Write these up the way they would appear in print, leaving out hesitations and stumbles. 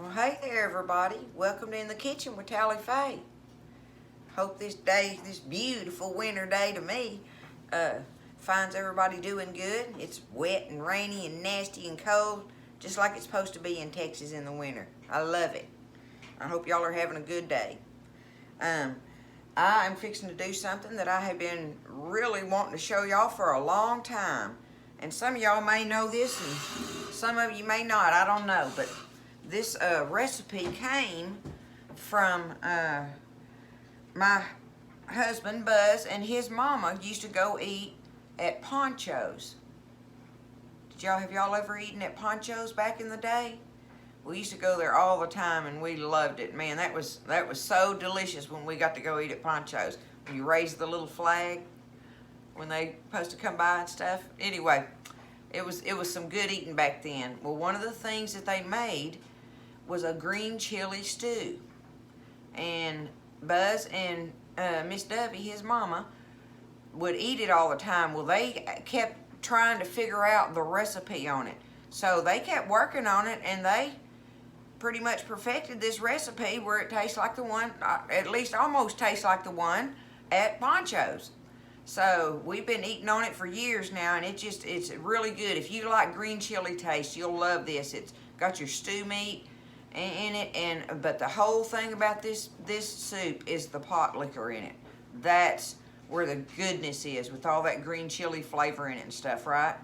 Well, hey there, everybody. Welcome to In the Kitchen with Tally Faye. Hope this day, this beautiful winter day to me, finds everybody doing good. It's wet and rainy and nasty and cold, just like it's supposed to be in Texas in the winter. I love it. I hope y'all are having a good day. I am fixing to do something that I have been really wanting to show y'all for a long time. And some of y'all may know this and some of you may not. I don't know. But this recipe came from my husband Buzz and his mama used to go eat at Poncho's. Have y'all ever eaten at Poncho's back in the day? We used to go there all the time and we loved it. Man, that was so delicious when we got to go eat at Poncho's. When you raise the little flag when they supposed to come by and stuff. Anyway, it was some good eating back then. Well, one of the things that they made was a green chili stew. And Buzz and Miss Dubby, his mama, would eat it all the time. Well, they kept trying to figure out the recipe on it. So they kept working on it and they pretty much perfected this recipe where it tastes like the one, at least almost tastes like the one at Poncho's. So we've been eating on it for years now, and it's really good. If you like green chili taste, you'll love this. It's got your stew meat in it, but the whole thing about this soup is the pot liquor in it. That's where the goodness is, with all that green chili flavor in it and stuff, right?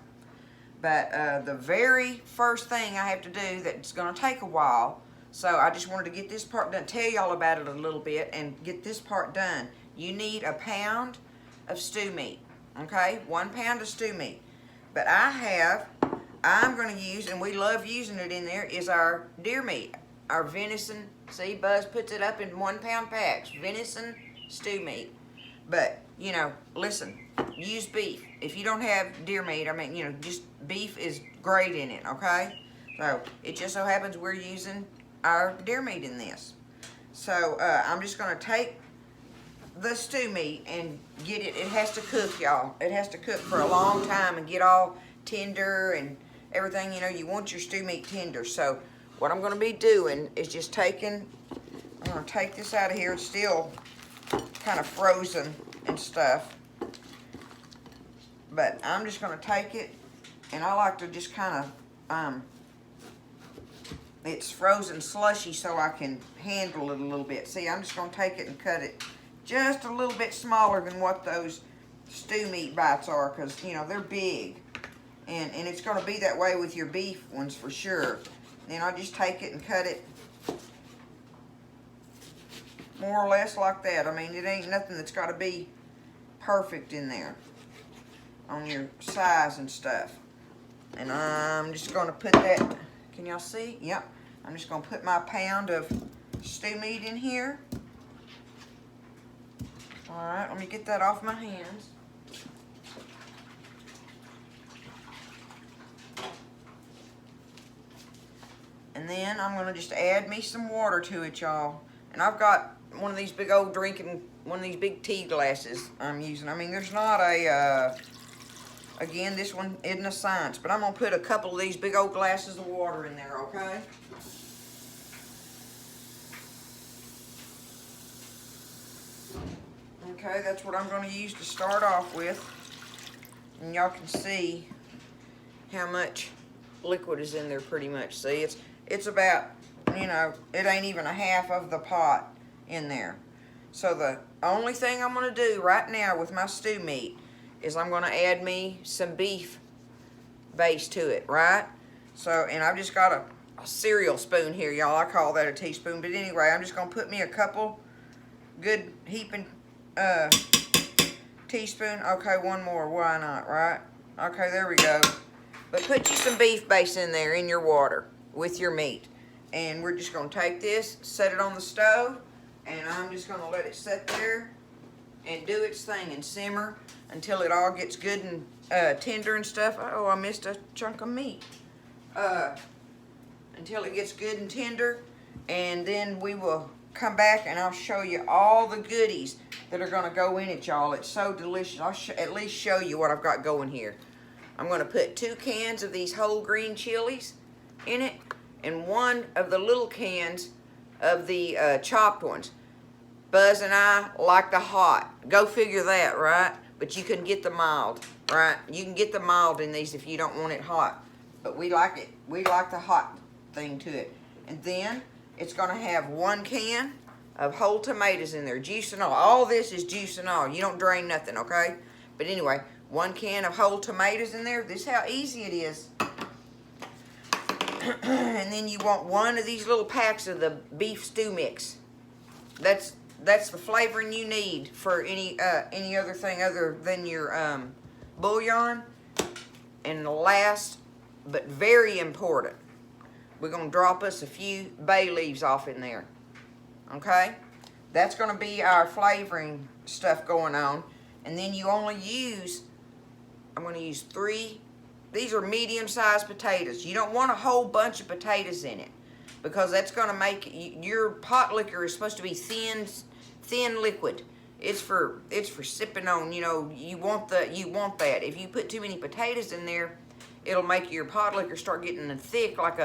But the very first thing I have to do that's going to take a while, so I just wanted to get this part done, tell y'all about it a little bit, and get this part done. You need a pound of stew meat, okay? 1 pound of stew meat. But I'm going to use, and we love using it in there, is our deer meat, our venison. See, Buzz puts it up in 1 pound packs, venison stew meat. But, you know, listen, use beef. If you don't have deer meat, I mean, you know, just beef is great in it, okay? So, it just so happens we're using our deer meat in this. So, I'm just going to take the stew meat and get it. It has to cook, y'all. It has to cook for a long time and get all tender and everything. You know, you want your stew meat tender. So, what I'm going to be doing is just I'm going to take this out of here. It's still kind of frozen and stuff, but I'm just going to take it, and I like to just kind of it's frozen slushy so I can handle it a little bit. See, I'm just going to take it and cut it just a little bit smaller than what those stew meat bites are, because you know they're big, and it's going to be that way with your beef ones for sure. Then I'll just take it and cut it more or less like that. I mean, it ain't nothing that's got to be perfect in there on your size and stuff. And I'm just going to put that, can y'all see? Yep. I'm just going to put my pound of stew meat in here. Alright, let me get that off my hands. And then I'm going to just add me some water to it, y'all. And I've got one of these big old one of these big tea glasses I'm using. I mean, there's not a, again, this one isn't a science, but I'm going to put a couple of these big old glasses of water in there, okay? Okay, that's what I'm going to use to start off with. And y'all can see how much liquid is in there pretty much. See, it's about, you know, it ain't even a half of the pot in there. So the only thing I'm going to do right now with my stew meat is I'm going to add me some beef base to it, right? So, and I've just got a cereal spoon here, y'all. I call that a teaspoon. But anyway, I'm just going to put me a couple good heaping teaspoon. Okay, one more. Why not, right? Okay, there we go. But put you some beef base in there in your water with your meat. And we're just going to take this, set it on the stove, and I'm just going to let it sit there and do its thing and simmer until it all gets good and tender and stuff. Oh, I missed a chunk of meat. Until it gets good and tender, and then we will come back and I'll show you all the goodies that are going to go in it, y'all. It's so delicious. I'll at least show you what I've got going here. I'm going to put 2 cans of these whole green chilies in it, and 1 of the little cans of the chopped ones. Buzz and I like the hot. Go figure that, right? But you can get the mild, right? You can get the mild in these if you don't want it hot. But we like it. We like the hot thing to it. And then it's going to have 1 can of whole tomatoes in there, juice and all. All this is juice and all. You don't drain nothing, okay? But anyway, 1 can of whole tomatoes in there. This is how easy it is. And then you want 1 of these little packs of the beef stew mix. That's the flavoring you need for any other thing other than your bouillon. And the last, but very important, we're going to drop us a few bay leaves off in there. Okay? That's going to be our flavoring stuff going on. And then you only use, I'm going to use 3. These are medium-sized potatoes. You don't want a whole bunch of potatoes in it, because that's going to make your pot liquor is supposed to be thin liquid. It's for sipping on. You know, you want that. If you put too many potatoes in there, it'll make your pot liquor start getting thick like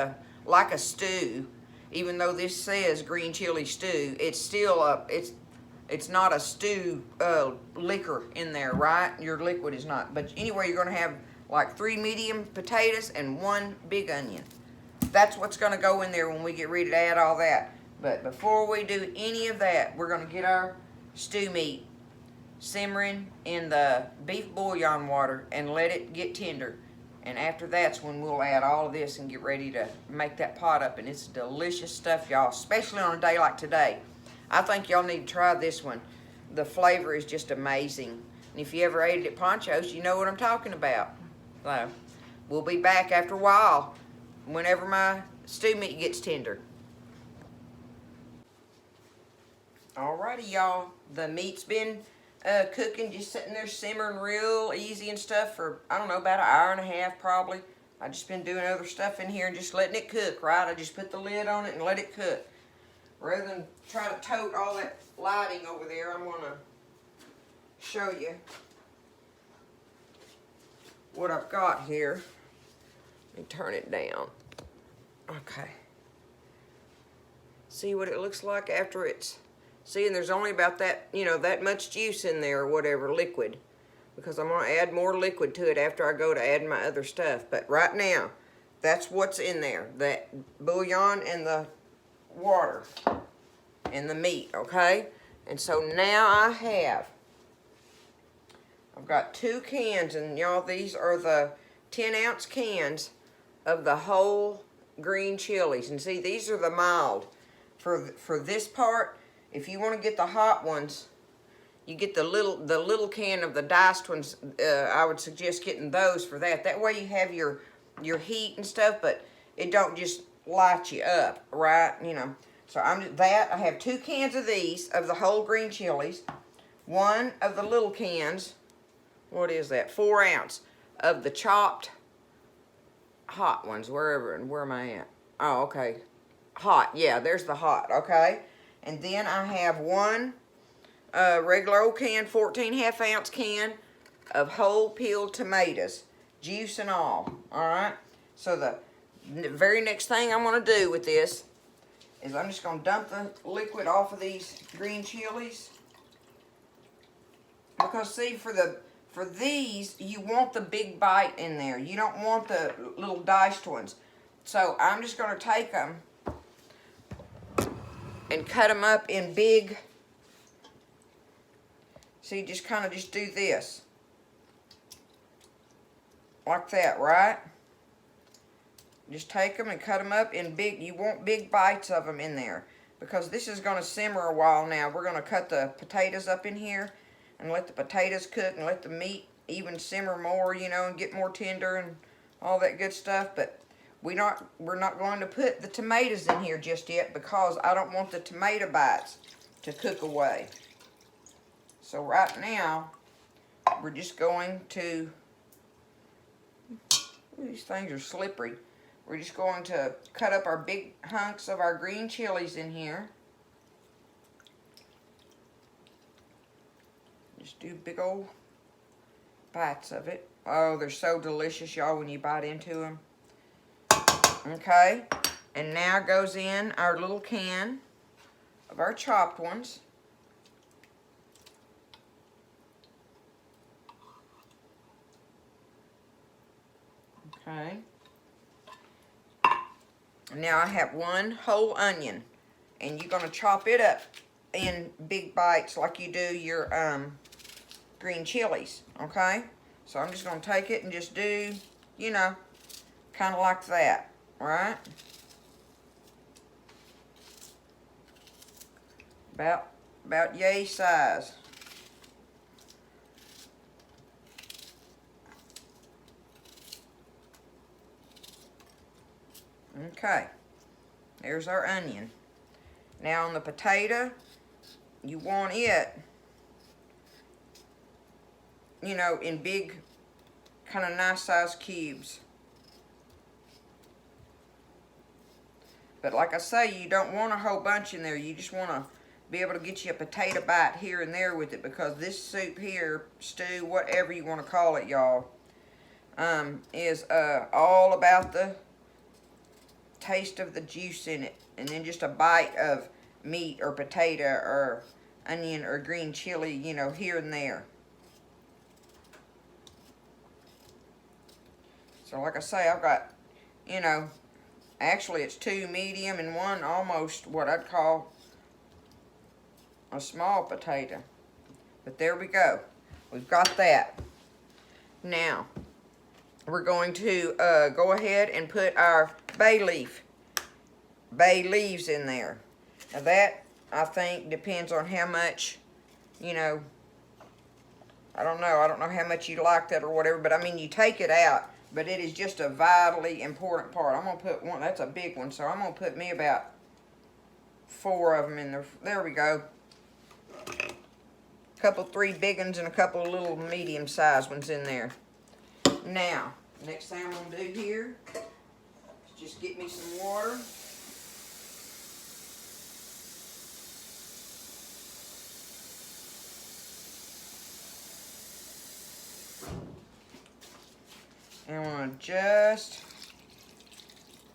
a stew. Even though this says green chili stew, it's still it's not a stew liquor in there, right? Your liquid is not. But anyway, you're going to have like 3 medium potatoes and 1 big onion. That's what's going to go in there when we get ready to add all that. But before we do any of that, we're going to get our stew meat simmering in the beef bouillon water and let it get tender. And after that's when we'll add all of this and get ready to make that pot up. And it's delicious stuff, y'all, especially on a day like today. I think y'all need to try this one. The flavor is just amazing. And if you ever ate it at Poncho's, you know what I'm talking about. So we'll be back after a while whenever my stew meat gets tender. Alrighty, y'all. The meat's been cooking, just sitting there simmering real easy and stuff for, I don't know, about an hour and a half probably. I just been doing other stuff in here and just letting it cook, right? I just put the lid on it and let it cook. Rather than try to tote all that lighting over there, I'm going to show you what I've got here. Let me turn it down. Okay. See what it looks like after it's... See, and there's only about that, you know, that much juice in there or whatever, liquid. Because I'm going to add more liquid to it after I go to add my other stuff. But right now, that's what's in there. That bouillon and the water and the meat, okay? And so now I've got 2 cans, and y'all, these are the 10-ounce cans of the whole green chilies. And see, these are the mild. For this part, if you want to get the hot ones, you get the little can of the diced ones. I would suggest getting those for that. That way you have your heat and stuff, but it don't just light you up, right? You know. So I have 2 cans of these of the whole green chilies, 1 of the little cans. What is that? 4 ounce of the chopped hot ones. Where am I at? Oh, okay. Hot. Yeah, there's the hot. Okay. And then I have 1 regular old can, 14 half-ounce can of whole peeled tomatoes, juice and all. All right. So the very next thing I'm going to do with this is I'm just going to dump the liquid off of these green chilies. Because see, for these, you want the big bite in there. You don't want the little diced ones. So I'm just going to take them and cut them up in big. See, just kind of just do this. Like that, right? Just take them and cut them up in big. You want big bites of them in there. Because this is going to simmer a while now. We're going to cut the potatoes up in here and let the potatoes cook and let the meat even simmer more, you know, and get more tender and all that good stuff. But we're not going to put the tomatoes in here just yet because I don't want the tomato bites to cook away. So right now, we're just going to, these things are slippery. We're just going to cut up our big hunks of our green chilies in here. Just do big old bites of it. Oh, they're so delicious, y'all, when you bite into them. Okay. And now goes in our little can of our chopped ones. Okay. Now I have one whole onion, and you're gonna chop it up in big bites like you do your green chilies, okay? So I'm just gonna take it and just do, you know, kind of like that, right? About yay size. Okay, there's our onion. Now on the potato, you want it, you know, in big, kind of nice size cubes. But like I say, you don't want a whole bunch in there. You just want to be able to get you a potato bite here and there with it, because this soup here, stew, whatever you want to call it, y'all, is all about the taste of the juice in it, and then just a bite of meat or potato or onion or green chili, you know, here and there. So like I say, I've got, you know, actually it's 2 medium and 1 almost what I'd call a small potato. But there we go. We've got that. Now, we're going to go ahead and put our bay leaves in there. Now that, I think, depends on how much, you know, I don't know how much you like that or whatever, but I mean, you take it out, but it is just a vitally important part. I'm going to put one, that's a big one, so I'm going to put me about 4 of them in there. There we go. A couple 3 big ones and a couple of little medium-sized ones in there. Now, next thing I'm going to do here is just get me some water. And I'm going to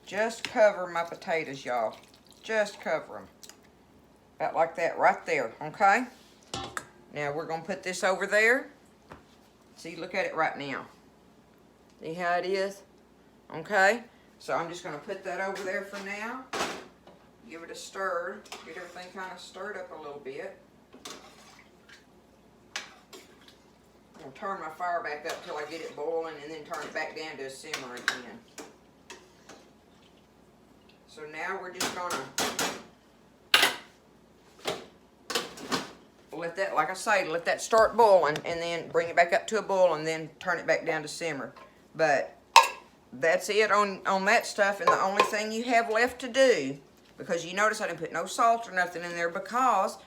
just cover my potatoes, y'all. Just cover them. About like that right there, okay? Now we're going to put this over there. See, look at it right now. See how it is? Okay? So I'm just going to put that over there for now. Give it a stir. Get everything kind of stirred up a little bit. I'm going to turn my fire back up till I get it boiling, and then turn it back down to a simmer again. So now we're just going to let that, like I say, let that start boiling, and then bring it back up to a boil, and then turn it back down to simmer. But that's it on that stuff, and the only thing you have left to do, because you notice I didn't put no salt or nothing in there, because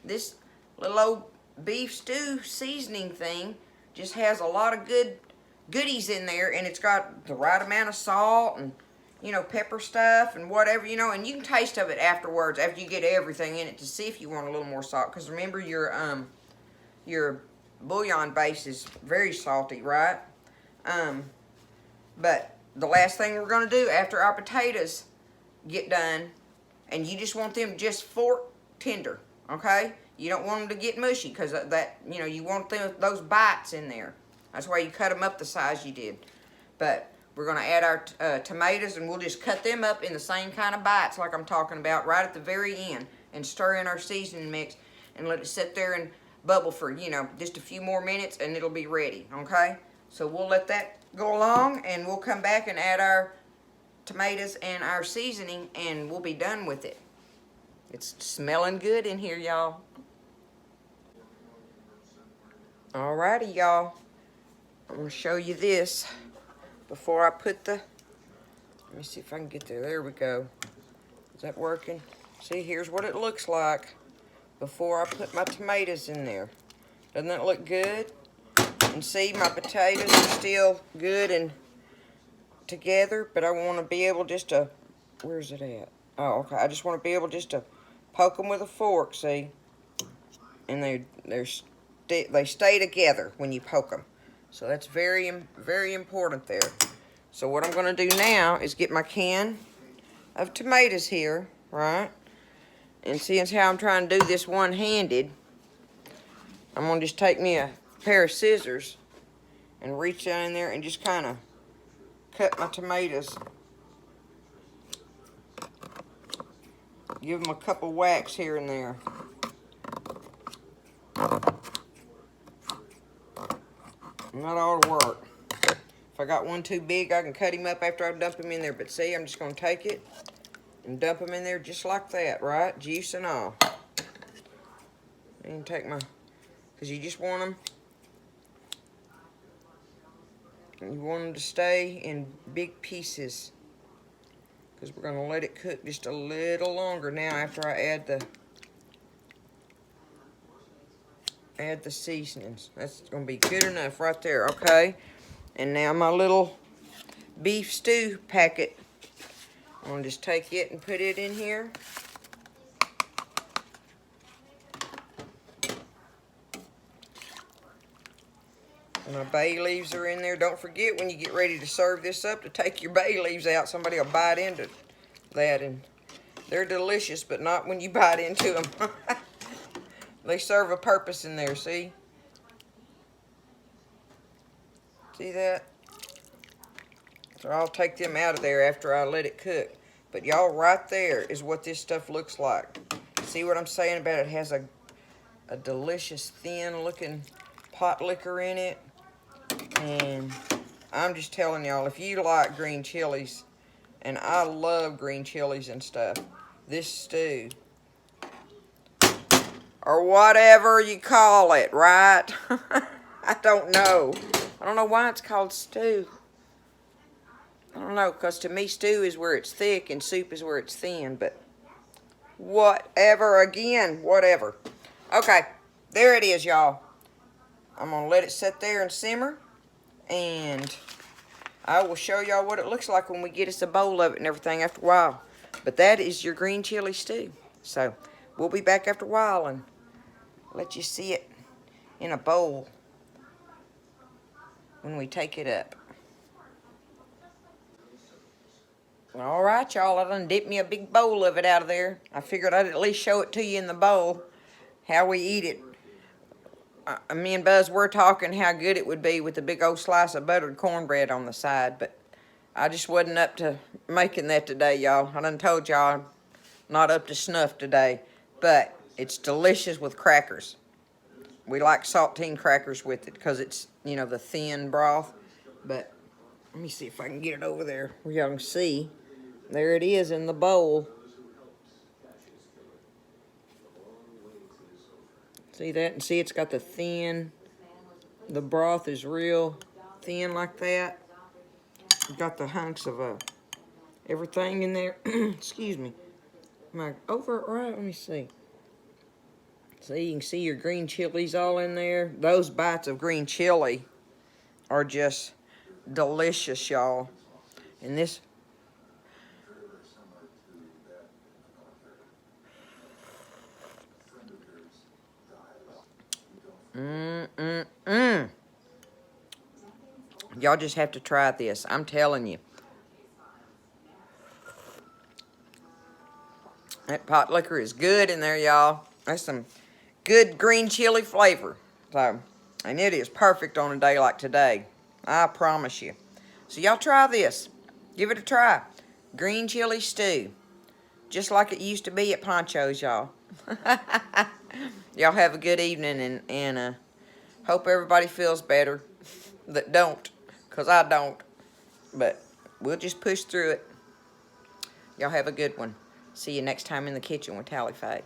this little old beef stew seasoning thing just has a lot of goodies in there, and it's got the right amount of salt and, you know, pepper stuff and whatever, you know, and you can taste of it afterwards after you get everything in it to see if you want a little more salt, because remember your bouillon base is very salty, right? But the last thing we're going to do after our potatoes get done, and you just want them just fork tender, okay? You don't want them to get mushy, because that, you know, you want those bites in there. That's why you cut them up the size you did. But we're going to add our tomatoes, and we'll just cut them up in the same kind of bites like I'm talking about right at the very end, and stir in our seasoning mix and let it sit there and bubble for, you know, just a few more minutes, and it'll be ready, okay? So we'll let that go along, and we'll come back and add our tomatoes and our seasoning, and we'll be done with it. It's smelling good in here, y'all. Alrighty, y'all. I'm going to show you this before I put the, let me see if I can get there. There we go. Is that working? See, here's what it looks like before I put my tomatoes in there. Doesn't that look good? And see, my potatoes are still good and together, but I want to be able just to, where's it at? Oh, okay. I just want to be able just to poke them with a fork, see? And they stay together when you poke them. So that's very, very important there. So what I'm going to do now is get my can of tomatoes here, right? And since how I'm trying to do this one-handed, I'm gonna just take me a pair of scissors and reach down in there and just kind of cut my tomatoes. Give them a couple whacks here and there. Not all to work. If I got one too big, I can cut him up after I dump him in there. But see, I'm just going to take it and dump him in there just like that, right? Juice and all. And take my, because you just want them, you want them to stay in big pieces. Because we're going to let it cook just a little longer now after I add the seasonings. That's going to be good enough right there, okay? And now my little beef stew packet. I'm going to just take it and put it in here. And my bay leaves are in there. Don't forget when you get ready to serve this up to take your bay leaves out. Somebody will bite into that, and they're delicious, but not when you bite into them. They serve a purpose in there, see? See that? So I'll take them out of there after I let it cook. But y'all, right there is what this stuff looks like. See what I'm saying about it? It has a delicious, thin-looking pot liquor in it. And I'm just telling y'all, if you like green chilies, and I love green chilies and stuff, this stew, or whatever you call it, right? I don't know. I don't know why it's called stew. I don't know, because to me, stew is where it's thick and soup is where it's thin, but whatever, again, whatever. Okay, there it is, y'all. I'm going to let it sit there and simmer, and I will show y'all what it looks like when we get us a bowl of it and everything after a while. But that is your green chili stew. So, we'll be back after a while and let you see it in a bowl when we take it up. All right, y'all, I done dipped me a big bowl of it out of there. I figured I'd at least show it to you in the bowl, how we eat it. Me and Buzz were talking how good it would be with a big old slice of buttered cornbread on the side, but I just wasn't up to making that today, y'all. I done told y'all I'm not up to snuff today, but it's delicious with crackers. We like saltine crackers with it because it's, you know, the thin broth. But let me see if I can get it over there where y'all can see. There it is in the bowl. See that? And see it's got the thin, the broth is real thin like that. You've got the hunks of everything in there. Excuse me. Am I over it right? Let me see. See, you can see your green chilies all in there. Those bites of green chili are just delicious, y'all. And this... Y'all just have to try this. I'm telling you. That pot liquor is good in there, y'all. That's some good green chili flavor. So, and it is perfect on a day like today. I promise you. So y'all try this. Give it a try. Green chili stew. Just like it used to be at Poncho's, y'all. Y'all have a good evening, and hope everybody feels better that don't, because I don't. But we'll just push through it. Y'all have a good one. See you next time in the kitchen with Tally Faye.